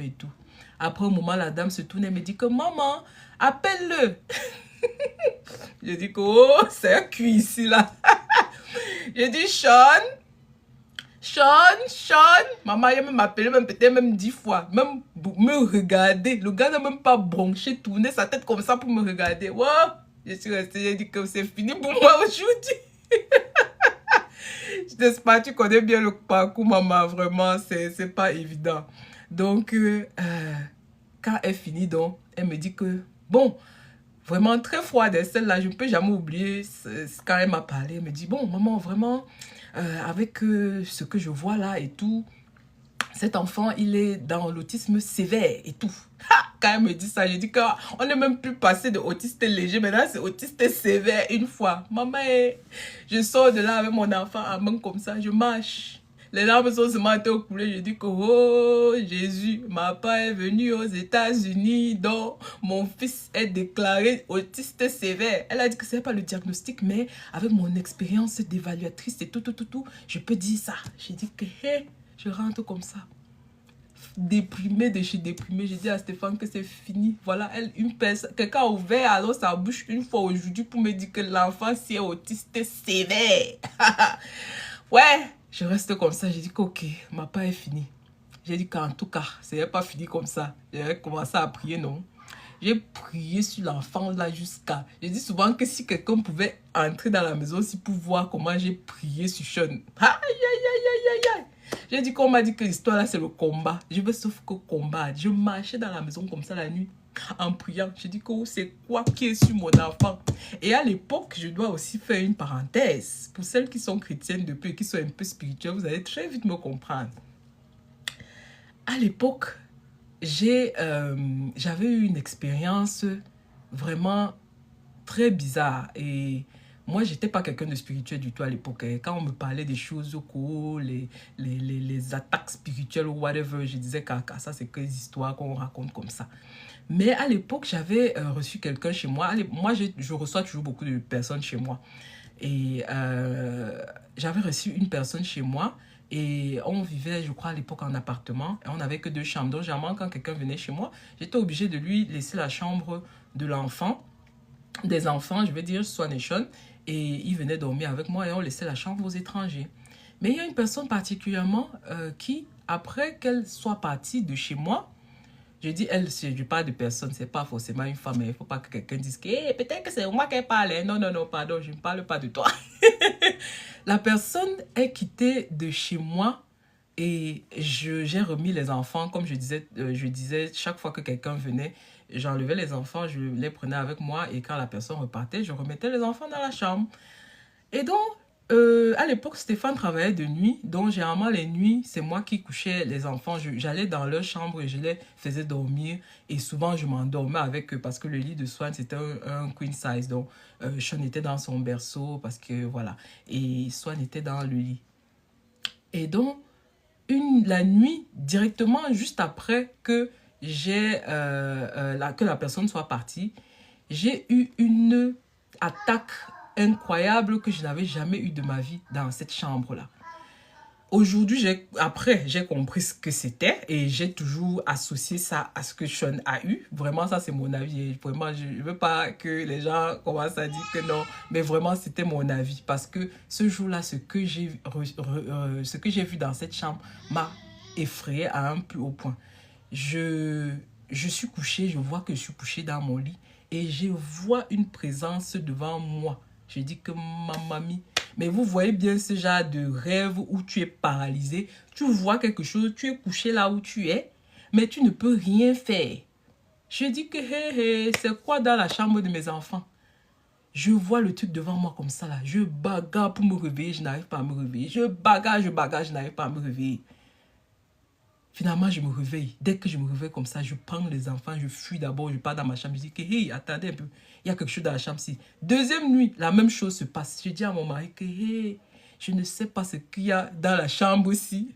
et tout. Après un moment, la dame se tourne et me dit que maman, appelle-le. Je dis que oh, c'est un cul ici là. Je dis Sean. Maman, il même appelé, peut-être même 10 fois. Même me regarder. Le gars n'a même pas bronché, tourné sa tête comme ça pour me regarder. Wow. Je suis restée, j'ai dit que c'est fini pour moi aujourd'hui. Je sais pas, tu connais bien le parcours, maman. Vraiment, c'est pas évident. Donc, quand elle finit, donc, elle me dit que, bon, vraiment très froide, celle-là, je ne peux jamais oublier quand elle m'a parlé. Elle me dit, bon, maman, vraiment, avec ce que je vois là et tout, cet enfant, il est dans l'autisme sévère et tout. Ha! Quand elle me dit ça, je dis qu'on n'est même plus passé de autiste léger, maintenant c'est autiste sévère une fois. Maman, je sors de là avec mon enfant à main comme ça, je marche. Les larmes sont seulement au couler. Je dis que, oh Jésus, ma papa est venu aux États-Unis, donc mon fils est déclaré autiste sévère. Elle a dit que ce n'est pas le diagnostic, mais avec mon expérience d'évaluatrice et tout, je peux dire ça. J'ai dit que, hey, je rentre comme ça. Déprimée de chez déprimée, j'ai dit à Stéphane que c'est fini. Voilà, quelqu'un a ouvert alors sa bouche une fois aujourd'hui pour me dire que l'enfant si est autiste sévère. Ouais, je reste comme ça. J'ai dit que ok, ma part est finie. J'ai dit qu'en tout cas, ce n'est pas fini comme ça. J'ai commencé à prier, non. J'ai prié sur l'enfant là jusqu'à... Je dis souvent que si quelqu'un pouvait entrer dans la maison aussi pour voir comment j'ai prié sur Sean. Aïe, aïe, aïe, aïe, aïe. J'ai dit qu'on m'a dit que l'histoire là c'est le combat. Je veux sauf que combat. Je marchais dans la maison comme ça la nuit en priant. J'ai dit que c'est quoi qui est sur mon enfant. Et à l'époque, je dois aussi faire une parenthèse. Pour celles qui sont chrétiennes depuis et qui sont un peu spirituelles, vous allez très vite me comprendre. À l'époque, j'avais eu une expérience vraiment très bizarre. Et moi, j'étais pas quelqu'un de spirituel du tout à l'époque. Quand on me parlait des choses cool, les attaques spirituelles ou whatever, je disais que ça, c'est que des histoires qu'on raconte comme ça. Mais à l'époque, j'avais reçu quelqu'un chez moi. Moi, je reçois toujours beaucoup de personnes chez moi. Et j'avais reçu une personne chez moi. Et on vivait, je crois, à l'époque en appartement. Et on n'avait que 2 chambres. Donc, généralement, quand quelqu'un venait chez moi, j'étais obligée de lui laisser la chambre de l'enfant. Des enfants, je veux dire, Swan et Sean. Et il venait dormir avec moi et on laissait la chambre aux étrangers. Mais il y a une personne particulièrement qui, après qu'elle soit partie de chez moi, je dis elle, je parle de personne, c'est pas forcément une femme, il ne faut pas que quelqu'un dise que hey, peut-être que c'est moi qui parle. Non, pardon, je ne parle pas de toi. La personne est quittée de chez moi et j'ai remis les enfants, comme je disais, chaque fois que quelqu'un venait, j'enlevais les enfants, je les prenais avec moi et quand la personne repartait, je remettais les enfants dans la chambre. Et donc, à l'époque, Stéphane travaillait de nuit. Donc, généralement, les nuits, c'est moi qui couchais les enfants. J'allais dans leur chambre et je les faisais dormir. Et souvent, je m'endormais avec eux parce que le lit de Swan, c'était un queen size. Donc, Sean était dans son berceau parce que, voilà. Et Swan était dans le lit. Et donc, la nuit, directement, juste après que la personne soit partie, j'ai eu une attaque incroyable que je n'avais jamais eu de ma vie dans cette chambre-là. Aujourd'hui, après, j'ai compris ce que c'était et j'ai toujours associé ça à ce que Sean a eu. Vraiment, ça, c'est mon avis. Et vraiment, je ne veux pas que les gens commencent à dire que non. Mais vraiment, c'était mon avis. Parce que ce jour-là, ce que j'ai vu dans cette chambre m'a effrayé à un plus haut point. Je suis couchée, je vois que je suis couchée dans mon lit et je vois une présence devant moi. Je dis que ma mamie, mais vous voyez bien ce genre de rêve où tu es paralysé, tu vois quelque chose, tu es couché là où tu es, mais tu ne peux rien faire. Je dis que, hé, c'est quoi dans la chambre de mes enfants? Je vois le truc devant moi comme ça, là. Je bagarre pour me réveiller, je n'arrive pas à me réveiller. Je bagarre, je n'arrive pas à me réveiller. Finalement, je me réveille. Dès que je me réveille comme ça, je prends les enfants, je fuis d'abord, je pars dans ma chambre. Je dis que, hey, attendez un peu, il y a quelque chose dans la chambre-ci. Deuxième nuit, la même chose se passe. Je dis à mon mari que, hey, je ne sais pas ce qu'il y a dans la chambre aussi.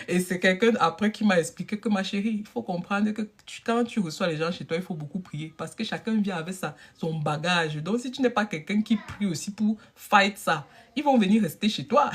Et c'est quelqu'un après qui m'a expliqué que, ma chérie, il faut comprendre que quand tu reçois les gens chez toi, il faut beaucoup prier. Parce que chacun vient avec son bagage. Donc, si tu n'es pas quelqu'un qui prie aussi pour fight ça, ils vont venir rester chez toi.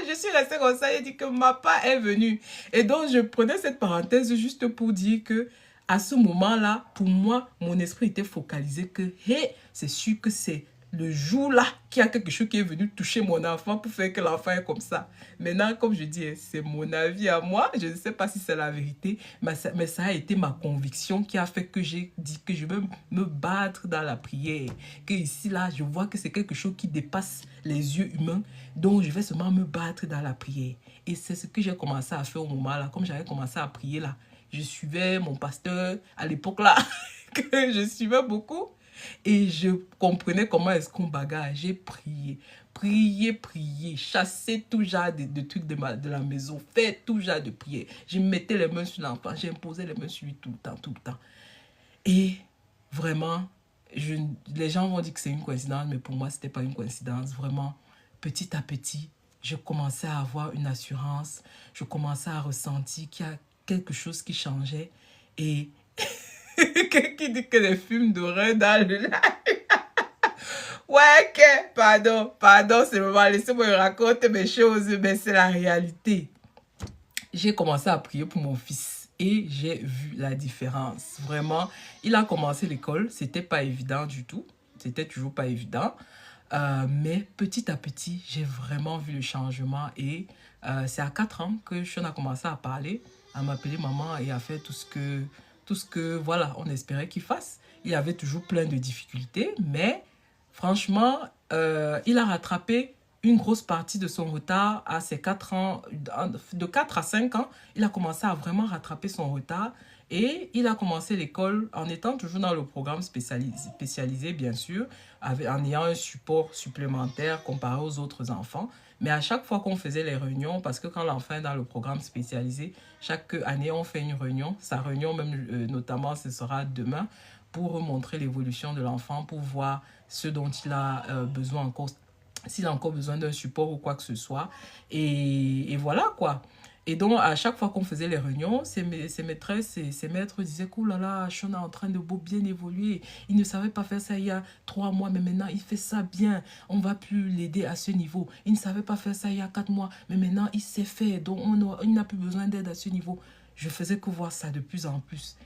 Je suis restée comme ça et dit que ma part est venue. Et donc, je prenais cette parenthèse juste pour dire que à ce moment-là, pour moi, mon esprit était focalisé que, hey, c'est sûr que c'est le jour-là qu'il y a quelque chose qui est venu toucher mon enfant pour faire que l'enfant est comme ça. Maintenant, comme je dis, c'est mon avis à moi. Je ne sais pas si c'est la vérité, mais ça a été ma conviction qui a fait que j'ai dit que je veux me battre dans la prière. Que ici, là, je vois que c'est quelque chose qui dépasse les yeux humains. Donc, je vais seulement me battre dans la prière. Et c'est ce que j'ai commencé à faire au moment-là. Comme j'avais commencé à prier, là, je suivais mon pasteur à l'époque, là, que je suivais beaucoup. Et je comprenais comment est-ce qu'on bagarre. J'ai prié, chassé tout genre de trucs de la maison, fait tout genre de prière. Je mettais les mains sur l'enfant, j'imposais les mains sur lui tout le temps. Et vraiment, les gens vont dire que c'est une coïncidence, mais pour moi, ce n'était pas une coïncidence. Vraiment, petit à petit, je commençais à avoir une assurance, je commençais à ressentir qu'il y a quelque chose qui changeait. Et qui dit que les films d'horreur dans le live. Ouais, que, pardon, c'est vraiment, laissez-moi raconter mes choses, mais c'est la réalité. J'ai commencé à prier pour mon fils et j'ai vu la différence. Vraiment, il a commencé l'école, c'était pas évident du tout, c'était toujours pas évident. Mais petit à petit, j'ai vraiment vu le changement et c'est à 4 ans que Sean a commencé à parler, à m'appeler maman et à faire tout ce que voilà, on espérait qu'il fasse. Il avait toujours plein de difficultés, mais franchement, il a rattrapé une grosse partie de son retard à ses 4 ans. De 4 à 5 ans, il a commencé à vraiment rattraper son retard. Et il a commencé l'école en étant toujours dans le programme spécialisé bien sûr, en ayant un support supplémentaire comparé aux autres enfants. Mais à chaque fois qu'on faisait les réunions, parce que quand l'enfant est dans le programme spécialisé, chaque année, on fait une réunion. Sa réunion, même notamment, ce sera demain, pour montrer l'évolution de l'enfant, pour voir ce dont il a besoin encore, s'il a encore besoin d'un support ou quoi que ce soit. Et voilà quoi. Et donc, à chaque fois qu'on faisait les réunions, ses maîtresses et ses maîtres disaient que, oh là là, Sean est en train de bien évoluer. Il ne savait pas faire ça il y a 3 mois, mais maintenant, il fait ça bien. On ne va plus l'aider à ce niveau. Il ne savait pas faire ça il y a 4 mois, mais maintenant, il sait faire. Donc, il n'a plus besoin d'aide à ce niveau. Je faisais que voir ça de plus en plus.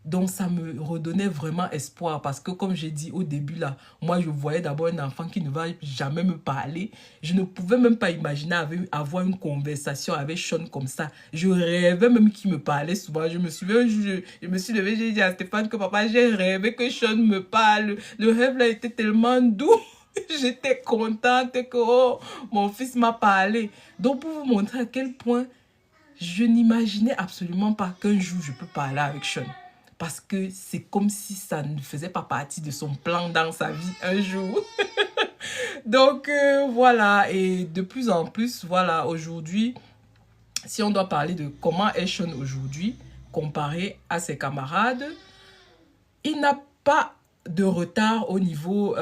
Donc, ça me redonnait vraiment espoir parce que, comme j'ai dit au début, là, moi, je voyais d'abord un enfant qui ne va jamais me parler. Je ne pouvais même pas imaginer avoir une conversation avec Sean comme ça. Je rêvais même qu'il me parlait souvent. Je me souviens, je me suis levée, j'ai dit à Stéphane que papa, j'ai rêvé que Sean me parle. Le rêve là était tellement doux. J'étais contente que oh, mon fils m'a parlé. Donc, pour vous montrer à quel point je n'imaginais absolument pas qu'un jour, je peux parler avec Sean. Parce que c'est comme si ça ne faisait pas partie de son plan dans sa vie un jour. Donc, voilà. Et de plus en plus, voilà, aujourd'hui, si on doit parler de comment est Sean aujourd'hui, comparé à ses camarades, il n'a pas de retard au niveau,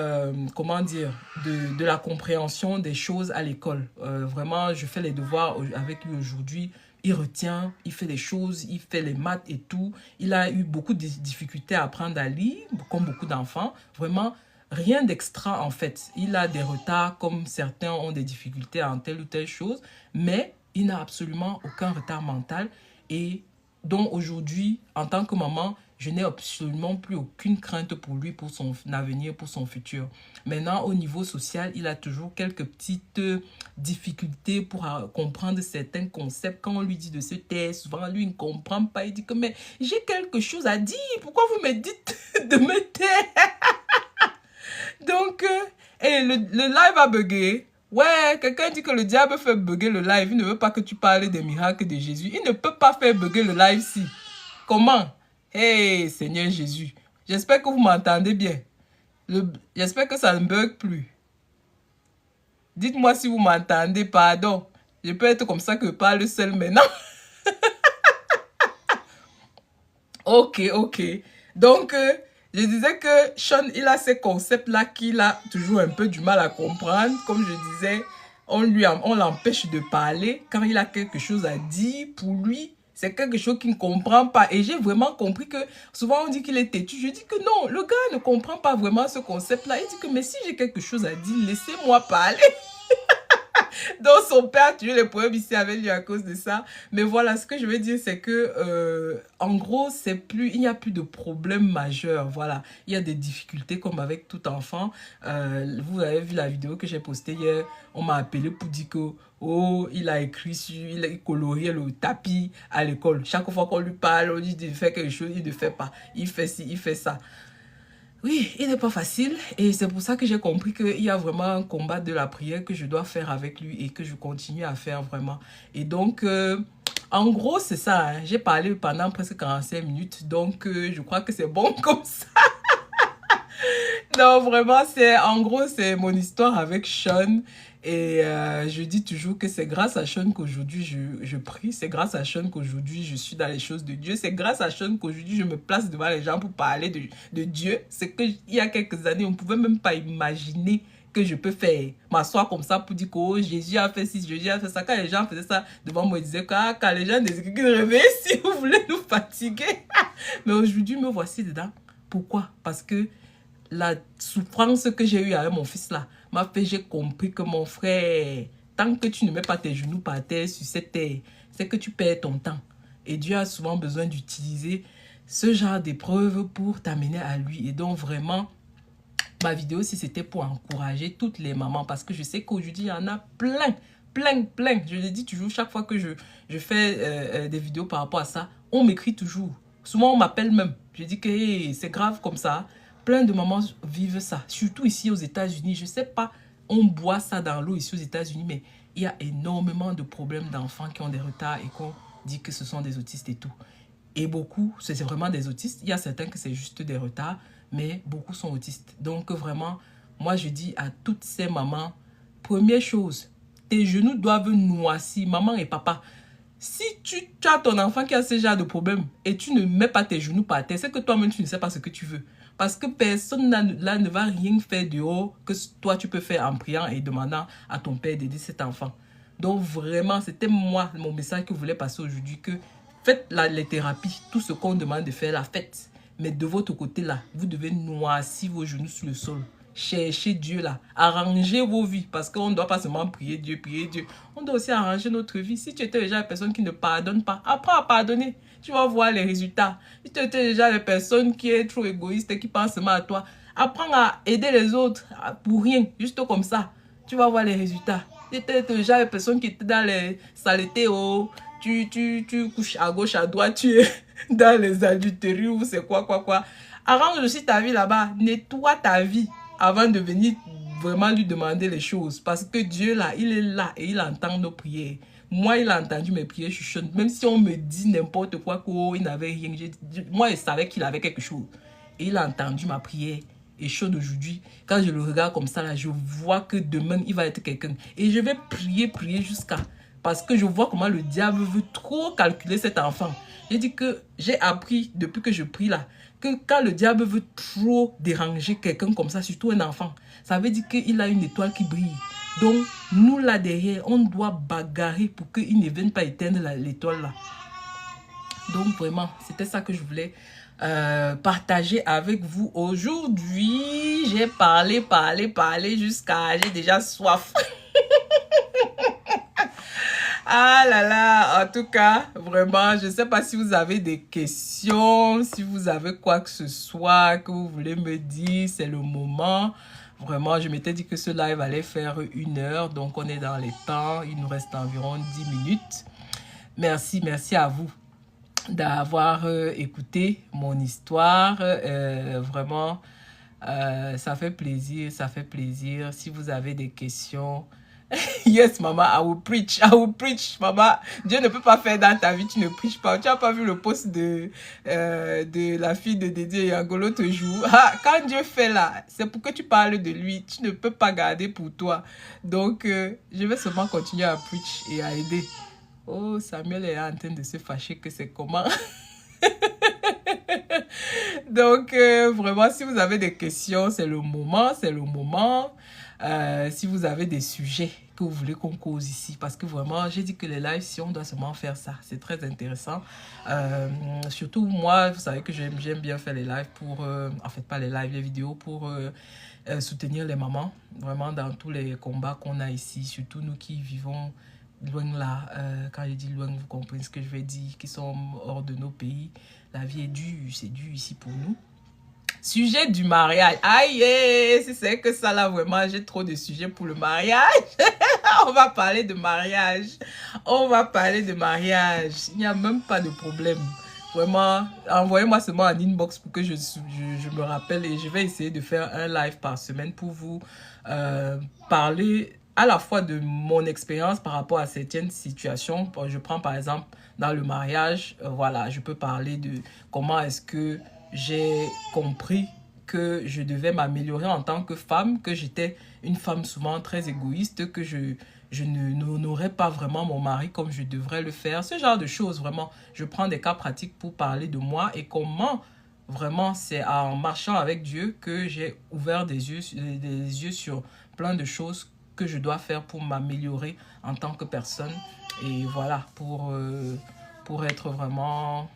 comment dire, de la compréhension des choses à l'école. Vraiment, je fais les devoirs avec lui aujourd'hui. Il retient, il fait les choses, il fait les maths et tout. Il a eu beaucoup de difficultés à apprendre à lire, comme beaucoup d'enfants. Vraiment, rien d'extra en fait. Il a des retards comme certains ont des difficultés en telle ou telle chose, mais il n'a absolument aucun retard mental. Et donc aujourd'hui, en tant que maman, je n'ai absolument plus aucune crainte pour lui, pour son avenir, pour son futur. Maintenant, au niveau social, il a toujours quelques petites difficultés pour comprendre certains concepts. Quand on lui dit de se taire, souvent, lui, il ne comprend pas. Il dit que, mais j'ai quelque chose à dire. Pourquoi vous me dites de me taire? Donc, le live a bugué. Ouais, quelqu'un dit que le diable fait bugger le live. Il ne veut pas que tu parles des miracles de Jésus. Il ne peut pas faire bugger le live si. Comment? Hey, Seigneur Jésus. J'espère que vous m'entendez bien. J'espère que ça ne bug plus. Dites-moi si vous m'entendez, pardon. Je peux être comme ça que je parle seul maintenant. Ok, ok. Donc, je disais que Sean, il a ces concepts-là qu'il a toujours un peu du mal à comprendre. Comme je disais, on l'empêche de parler. Quand il a quelque chose à dire, pour lui, c'est quelque chose qu'il ne comprend pas. Et j'ai vraiment compris que souvent on dit qu'il est têtu. Je dis que non, le gars ne comprend pas vraiment ce concept-là. Il dit que mais si j'ai quelque chose à dire, laissez-moi parler. Donc son père a tué les problèmes ici avec lui à cause de ça. Mais voilà, ce que je veux dire, c'est que en gros, il n'y a plus de problème majeur. Voilà, il y a des difficultés comme avec tout enfant. Vous avez vu la vidéo que j'ai postée hier. On m'a appelé pour dire que oh, il a colorié le tapis à l'école. Chaque fois qu'on lui parle, on dit de faire quelque chose, il ne fait pas. Il fait ci, il fait ça. Oui, il n'est pas facile et c'est pour ça que j'ai compris qu'il y a vraiment un combat de la prière que je dois faire avec lui et que je continue à faire vraiment. Et donc, en gros, c'est ça. Hein. J'ai parlé pendant presque 45 minutes, donc je crois que c'est bon comme ça. Non, vraiment, en gros, c'est mon histoire avec Sean. Et je dis toujours que c'est grâce à Sean qu'aujourd'hui je prie. C'est grâce à Sean qu'aujourd'hui je suis dans les choses de Dieu. C'est grâce à Sean qu'aujourd'hui je me place devant les gens pour parler de Dieu. C'est qu'il y a quelques années, on ne pouvait même pas imaginer que je peux faire m'asseoir comme ça pour dire que oh, Jésus a fait ci, Jésus a fait ça. Quand les gens faisaient ça devant moi, ils disaient que ah, quand les gens disaient qu'ils réveillent, si vous voulez nous fatiguer. Mais aujourd'hui, me voici dedans. Pourquoi? Parce que la souffrance que j'ai eue avec mon fils là m'a fait, j'ai compris que mon frère, tant que tu ne mets pas tes genoux par terre sur cette terre, c'est que tu perds ton temps. Et Dieu a souvent besoin d'utiliser ce genre d'épreuve pour t'amener à lui. Et donc vraiment, ma vidéo, si c'était pour encourager toutes les mamans, parce que je sais qu'aujourd'hui, il y en a plein. Je le dis toujours, chaque fois que je fais des vidéos par rapport à ça, on m'écrit toujours. Souvent, on m'appelle même. Je dis que hey, c'est grave comme ça. Plein de mamans vivent ça, surtout ici aux États-Unis. Je ne sais pas, on boit ça dans l'eau ici aux États-Unis, mais il y a énormément de problèmes d'enfants qui ont des retards et qu'on dit que ce sont des autistes et tout. Et beaucoup, c'est vraiment des autistes. Il y a certains que c'est juste des retards, mais beaucoup sont autistes. Donc vraiment, moi je dis à toutes ces mamans, première chose, tes genoux doivent noircir, maman et papa. Si tu as ton enfant qui a ce genre de problème et tu ne mets pas tes genoux par terre, c'est que toi-même tu ne sais pas ce que tu veux. Parce que personne là ne va rien faire de haut que toi tu peux faire en priant et demandant à ton père d'aider cet enfant. Donc vraiment, c'était moi, mon message que je voulais passer aujourd'hui, que faites les thérapies, tout ce qu'on demande de faire, la faites. Mais de votre côté là, vous devez noircir vos genoux sur le sol. Cherchez Dieu là. Arrangez vos vies. Parce qu'on ne doit pas seulement prier Dieu, prier Dieu. On doit aussi arranger notre vie. Si tu étais déjà une personne qui ne pardonne pas, apprends à pardonner. Tu vas voir les résultats. Si tu étais déjà une personne qui est trop égoïste et qui pense seulement à toi, apprends à aider les autres pour rien, juste comme ça. Tu vas voir les résultats. Si tu étais déjà une personne qui était dans les saletés, oh, tu couches à gauche, à droite, tu es dans les adultéries ou c'est quoi. Arrange aussi ta vie là-bas. Nettoie ta vie avant de venir vraiment lui demander les choses. Parce que Dieu, là, il est là et il entend nos prières. Moi, il a entendu mes prières chuchotes. Même si on me dit n'importe quoi, qu'il n'avait rien. Moi, je savais qu'il avait quelque chose. Et il a entendu ma prière. Et chaude aujourd'hui, quand je le regarde comme ça, là, je vois que demain, il va être quelqu'un. Et je vais prier jusqu'à... Parce que je vois comment le diable veut trop calculer cet enfant. J'ai dit que j'ai appris, depuis que je prie là, que quand le diable veut trop déranger quelqu'un comme ça, surtout un enfant, ça veut dire qu'il a une étoile qui brille. Donc, nous là derrière, on doit bagarrer pour qu'il ne vienne pas éteindre l'étoile là. Donc, vraiment, c'était ça que je voulais partager avec vous aujourd'hui. J'ai parlé jusqu'à... J'ai déjà soif. Ah là là, en tout cas, vraiment, je ne sais pas si vous avez des questions, si vous avez quoi que ce soit que vous voulez me dire, c'est le moment. Vraiment, je m'étais dit que ce live allait faire 1 heure, donc on est dans les temps, il nous reste environ 10 minutes. Merci à vous d'avoir écouté mon histoire. Vraiment, ça fait plaisir. Si vous avez des questions, Yes, maman, I will preach. I will preach, maman. Dieu ne peut pas faire dans ta vie, tu ne preaches pas. Tu n'as pas vu le post de la fille de Dédé et Angolo te joue. Ah, quand Dieu fait là, c'est pour que tu parles de lui. Tu ne peux pas garder pour toi. Donc, je vais seulement continuer à preach et à aider. Oh, Samuel est en train de se fâcher que c'est comment. Donc, vraiment, si vous avez des questions, c'est le moment, c'est le moment. Si vous avez des sujets que vous voulez qu'on cause ici, parce que vraiment, j'ai dit que les lives, si on doit seulement faire ça, c'est très intéressant. Surtout moi, vous savez que j'aime bien faire les lives pour, en fait, pas les lives, les vidéos pour soutenir les mamans, vraiment dans tous les combats qu'on a ici, surtout nous qui vivons loin là, quand je dis loin, vous comprenez ce que je veux dire, qui sont hors de nos pays. La vie est dure, c'est dur ici pour nous. Sujet du mariage. Aïe, si c'est que ça là, vraiment, j'ai trop de sujets pour le mariage. On va parler de mariage. On va parler de mariage. Il n'y a même pas de problème. Vraiment, envoyez-moi seulement un inbox pour que je me rappelle et je vais essayer de faire un live par semaine pour vous parler à la fois de mon expérience par rapport à certaines situations. Je prends par exemple dans le mariage, voilà, je peux parler de comment est-ce que j'ai compris que je devais m'améliorer en tant que femme, que j'étais une femme souvent très égoïste, que je n'honorais pas vraiment mon mari comme je devrais le faire. Ce genre de choses, vraiment, je prends des cas pratiques pour parler de moi et comment, vraiment, c'est en marchant avec Dieu que j'ai ouvert des yeux sur plein de choses que je dois faire pour m'améliorer en tant que personne. Et voilà, pour être vraiment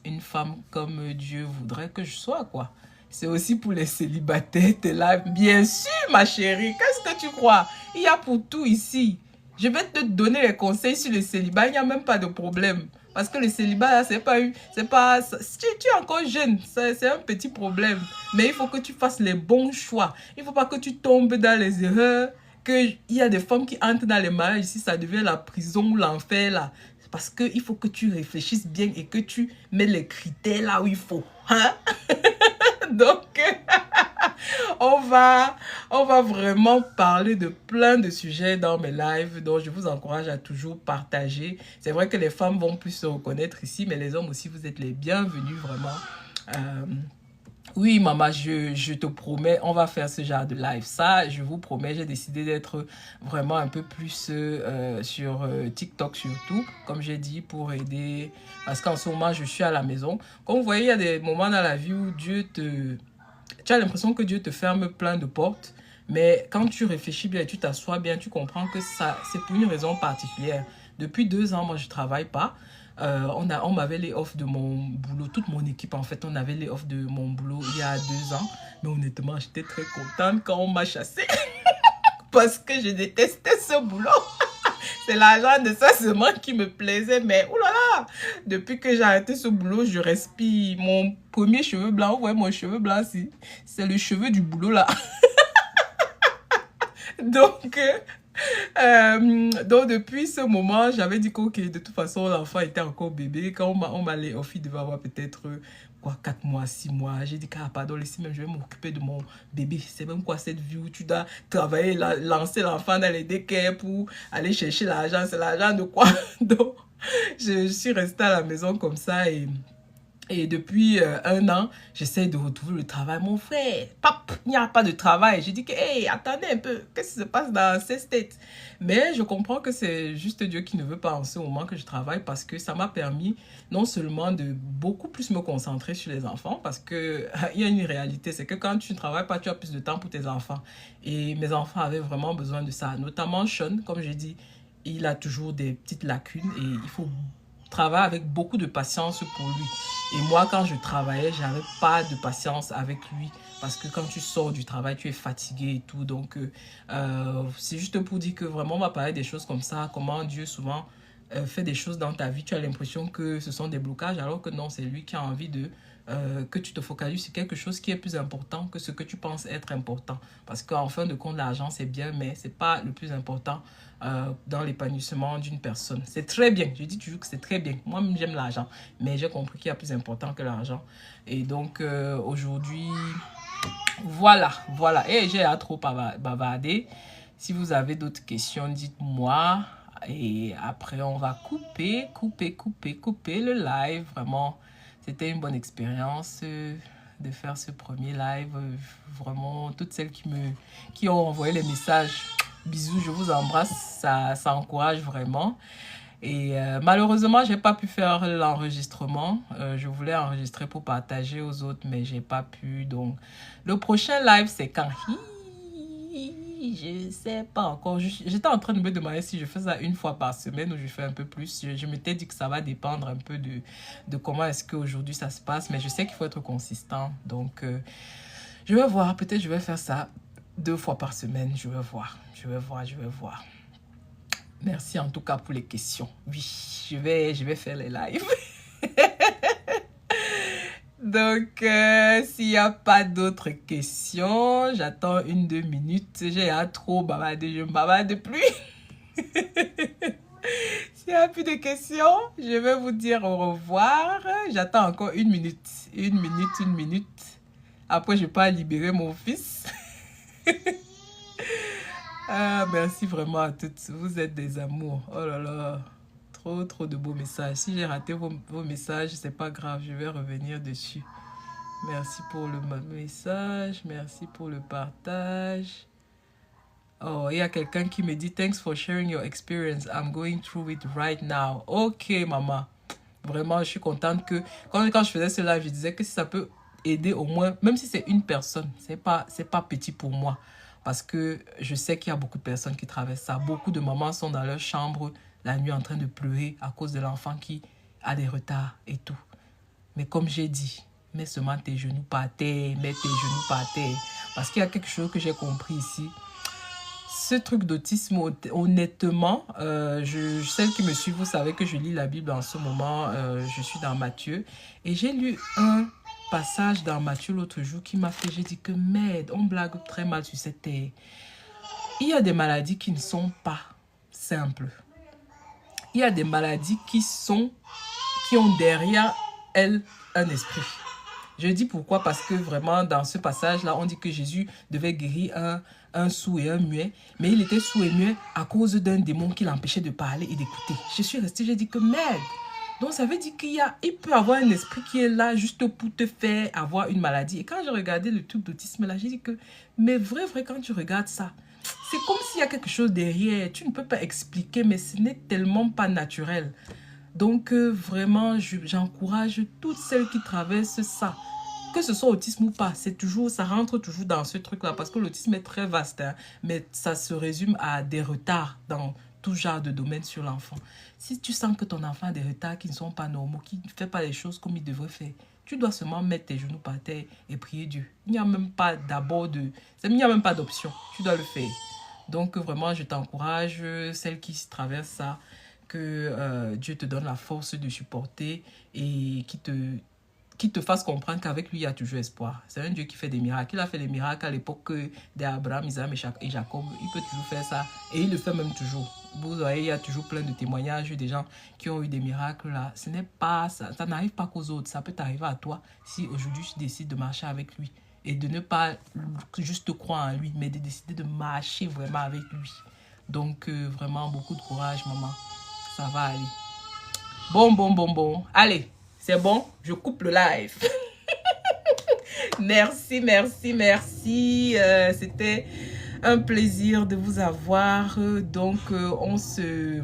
une femme comme Dieu voudrait que je sois, quoi. C'est aussi pour les célibataires, t'es là. Bien sûr, ma chérie, qu'est-ce que tu crois? Il y a pour tout ici. Je vais te donner les conseils sur le célibat, il n'y a même pas de problème. Parce que le célibat, c'est pas... tu es encore jeune, c'est un petit problème. Mais il faut que tu fasses les bons choix. Il ne faut pas que tu tombes dans les erreurs. Qu'il y a des femmes qui entrent dans les mariages, ici, ça devient la prison ou l'enfer, là. Parce qu'il faut que tu réfléchisses bien et que tu mets les critères là où il faut. Hein? Donc, on va vraiment parler de plein de sujets dans mes lives. Donc, je vous encourage à toujours partager. C'est vrai que les femmes vont plus se reconnaître ici, mais les hommes aussi, vous êtes les bienvenus, vraiment. Oui, maman, je te promets, on va faire ce genre de live. Ça, je vous promets, j'ai décidé d'être vraiment un peu plus sur TikTok surtout, comme j'ai dit, pour aider. Parce qu'en ce moment, je suis à la maison. Comme vous voyez, il y a des moments dans la vie où tu as l'impression que Dieu te ferme plein de portes. Mais quand tu réfléchis bien et tu t'assois bien, tu comprends que ça, c'est pour une raison particulière. Depuis 2 ans, moi, je ne travaille pas. On m'avait les off de mon boulot, toute mon équipe en fait, on avait les off de mon boulot il y a 2 ans. Mais honnêtement, j'étais très contente quand on m'a chassée parce que je détestais ce boulot. C'est l'argent de ça seulement qui me plaisait. Mais oulala, depuis que j'ai arrêté ce boulot, je respire. Mon premier cheveu blanc, vous voyez mon cheveu blanc, c'est le cheveu du boulot là. Donc, donc depuis ce moment, j'avais dit que de toute façon, l'enfant était encore bébé. Quand on m'a les il devait avoir peut-être quoi, 4 mois, 6 mois. J'ai dit, ah, pardon, laissez même, je vais m'occuper de mon bébé. C'est même quoi cette vie où tu dois travailler, lancer l'enfant dans les daycares pour aller chercher l'argent. C'est l'argent de quoi? Donc, je suis restée à la maison comme ça et depuis 1 an, j'essaie de retrouver le travail. Mon frère, pap, il n'y a pas de travail. J'ai dit que, hey, attendez un peu, qu'est-ce qui se passe dans ces states? Mais je comprends que c'est juste Dieu qui ne veut pas en ce moment que je travaille parce que ça m'a permis non seulement de beaucoup plus me concentrer sur les enfants parce que il y a une réalité, c'est que quand tu ne travailles pas, tu as plus de temps pour tes enfants. Et mes enfants avaient vraiment besoin de ça, notamment Sean, comme j'ai dit, il a toujours des petites lacunes et il faut travailler avec beaucoup de patience pour lui. Et moi, quand je travaillais, j'avais pas de patience avec lui. Parce que quand tu sors du travail, tu es fatigué et tout. Donc, c'est juste pour dire que vraiment, on va parler des choses comme ça. Comment Dieu souvent fait des choses dans ta vie. Tu as l'impression que ce sont des blocages, alors que non, c'est lui qui a envie de que tu te focalises sur quelque chose qui est plus important que ce que tu penses être important. Parce qu'en fin de compte, l'argent, c'est bien, mais c'est pas le plus important dans l'épanouissement d'une personne. C'est très bien, je dis toujours que c'est très bien. Moi, j'aime l'argent, mais j'ai compris qu'il y a plus important que l'argent. Et donc, aujourd'hui, voilà. Et j'ai trop bavardé. Si vous avez d'autres questions, dites-moi. Et après, on va couper le live. Vraiment, c'était une bonne expérience de faire ce premier live. Vraiment, toutes celles qui ont envoyé les messages, bisous, je vous embrasse. Ça encourage vraiment. Et malheureusement, j'ai pas pu faire l'enregistrement. Je voulais enregistrer pour partager aux autres, mais j'ai pas pu. Donc, le prochain live, c'est quand? Je sais pas encore. J'étais en train de me demander si je fais ça une fois par semaine ou je fais un peu plus. Je m'étais dit que ça va dépendre un peu de comment est-ce qu'aujourd'hui ça se passe. Mais je sais qu'il faut être consistant. Donc, je vais voir. Peut-être je vais faire ça 2 fois par semaine. Je vais voir. Merci en tout cas pour les questions. Oui, je vais faire les lives. Donc, s'il n'y a pas d'autres questions, j'attends 1-2 minutes. J'ai trop bavardé, je ne bavarde plus. S'il n'y a plus de questions, je vais vous dire au revoir. J'attends encore 1 minute. 1 minute. Après, je peux libérer mon fils. Ah, merci vraiment à toutes. Vous êtes des amours. Oh là là. Trop de beaux messages. Si j'ai raté vos messages, c'est pas grave. Je vais revenir dessus. Merci pour le message. Merci pour le partage. Oh, il y a quelqu'un qui me dit « Thanks for sharing your experience. I'm going through it right now. » Ok, maman. Vraiment, je suis contente que... Quand je faisais cela, je disais que si ça peut aider au moins, même si c'est une personne, c'est pas petit pour moi. Parce que je sais qu'il y a beaucoup de personnes qui traversent ça. Beaucoup de mamans sont dans leur chambre la nuit en train de pleurer à cause de l'enfant qui a des retards et tout. Mais comme j'ai dit, mets seulement tes genoux par terre, mets tes genoux par terre. Parce qu'il y a quelque chose que j'ai compris ici. Ce truc d'autisme, honnêtement, celles qui me suivent, vous savez que je lis la Bible en ce moment. Je suis dans Matthieu. Et j'ai lu un passage dans Matthieu l'autre jour qui m'a fait, j'ai dit que merde, on blague très mal sur cette terre. Il y a des maladies qui ne sont pas simples. Il y a des maladies qui ont derrière elles un esprit. Je dis pourquoi, parce que vraiment dans ce passage-là, on dit que Jésus devait guérir un sourd et un muet, mais il était sourd et muet à cause d'un démon qui l'empêchait de parler et d'écouter. Je suis restée, j'ai dit que merde. Donc ça veut dire il peut avoir un esprit qui est là juste pour te faire avoir une maladie. Et quand je regardais le truc d'autisme là, j'ai dit que, mais vrai, quand tu regardes ça, c'est comme s'il y a quelque chose derrière. Tu ne peux pas expliquer, mais ce n'est tellement pas naturel. Donc, vraiment, j'encourage toutes celles qui traversent ça. Que ce soit autisme ou pas, ça rentre toujours dans ce truc-là. Parce que l'autisme est très vaste, hein, mais ça se résume à des retards dans tout genre de domaine sur l'enfant. Si tu sens que ton enfant a des retards qui ne sont pas normaux, qui ne fait pas les choses comme il devrait faire, tu dois seulement mettre tes genoux par terre et prier Dieu. Il n'y a même pas d'option. Tu dois le faire. Donc, vraiment, je t'encourage, celles qui traversent ça, que Dieu te donne la force de supporter et qui te fasse comprendre qu'avec lui, il y a toujours espoir. C'est un Dieu qui fait des miracles. Il a fait des miracles à l'époque d'Abraham, Isaac et Jacob. Il peut toujours faire ça et il le fait même toujours. Vous voyez, il y a toujours plein de témoignages des gens qui ont eu des miracles là. Ce n'est pas ça. Ça n'arrive pas qu'aux autres. Ça peut t'arriver à toi si aujourd'hui tu décides de marcher avec lui. Et de ne pas juste croire en lui, mais de décider de marcher vraiment avec lui. Donc, vraiment, beaucoup de courage, maman. Ça va aller. Bon. Allez, c'est bon. Je coupe le live. Merci. C'était un plaisir de vous avoir. Donc, on se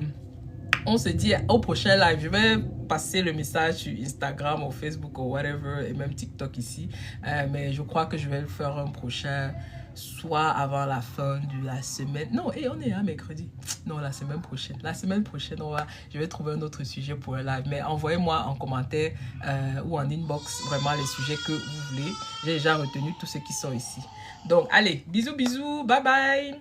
dit au prochain live. Je vais passer le message sur Instagram ou Facebook ou whatever et même TikTok ici. Mais je crois que je vais le faire un prochain, soit avant la fin de la semaine. Non, on est à mercredi. Non, la semaine prochaine. Je vais trouver un autre sujet pour un live. Mais envoyez-moi en commentaire ou en inbox vraiment les sujets que vous voulez. J'ai déjà retenu tous ceux qui sont ici. Donc, allez, bisous. Bye bye.